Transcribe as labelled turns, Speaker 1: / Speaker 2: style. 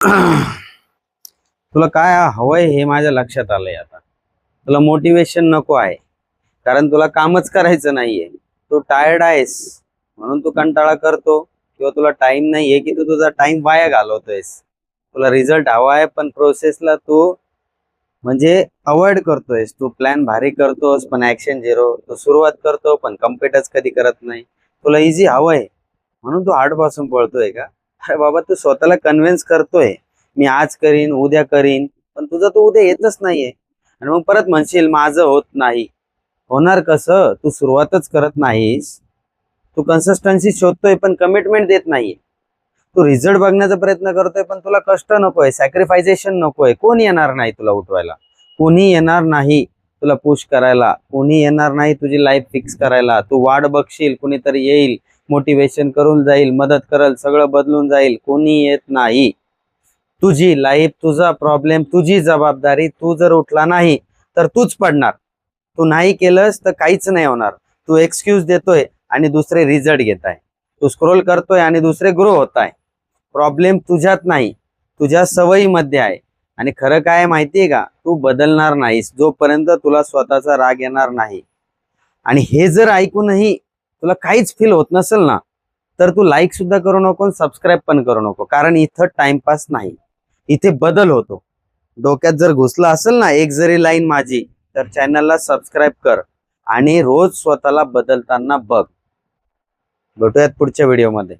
Speaker 1: तुला काय हवंय हे माझ्या लक्षात आलंय. आता तुला मोटिवेशन नको आहे, कारण तुला कामच करायचं नाहीये. तू टायर्ड आहेस म्हणून तू कंटाळा करतो, किंवा तुला टाइम नाहीये की तू तुझा टाइम वाया घालवतोयस. तुला रिझल्ट हवा आहे पण प्रोसेसला तू म्हणजे अवॉइड करतोयस. तू प्लॅन भारी करतोस पण ऍक्शन झिरो. तू सुरुवात करतो पण कम्प्लीटच कधी करत नाही. तुला इझी हवंय म्हणून तू हार्ड पासून पळतोय का? अरे बाबा, तू स्वतःला कन्व्हिन्स करतोय मी आज करीन, उद्या करीन, पण तुझं तू उद्या येतच नाहीये. आणि मग परत म्हणशील माझं होत नाही. होणार कसं? तू सुरुवातच करत नाहीस. तू कन्सिस्टन्सी शोधतोय पण कमिटमेंट देत नाहीये. तू रिझल्ट बघण्याचा प्रयत्न करतोय पण तुला कष्ट नकोय, सॅक्रिफायझेशन नकोय. कोण येणार नाही तुला उठवायला, कोणी येणार नाही तुला पुश करायला, कोणी येणार नाही तुझी लाईफ फिक्स करायला. तू वाट बघशील, कुणीतरी येईल, मोटिवेशन करून जाईल, मदत करेल, सगळं बदलून जाईल. कोणी येत नाही. तुझी लाईफ, तुझा प्रॉब्लेम, तुझी जबाबदारी. तू जर उठला नाही तर तूच पडणार. तू नाही केलंस तर काहीच नाही होणार. तू एक्सक्यूज देतोय आणि दुसरे रिझल्ट घेताय. तू स्क्रोल करतोय आणि दुसरे ग्रो होताय. प्रॉब्लेम तुझ्यात नाही, तुझ्या सवयीमध्ये आहे. आणि खरं काय माहितीये का? तू बदलणार नाहीस जोपर्यंत तुला स्वतःचा राग येणार नाही. आणि हे जर ऐकूनही तुला काहीच फील होत नसेल ना, तर तू लाईक सुद्धा करू नको, सबस्क्राईब पण करू नको. कारण इथं टाइमपास नाही, इथे बदल होतो. डोक्यात जर घुसलं असेल ना एक जरी लाईन माझी, तर चॅनलला सबस्क्राईब कर आणि रोज स्वतःला बदलताना बघ. भेटूयात पुढच्या व्हिडिओमध्ये.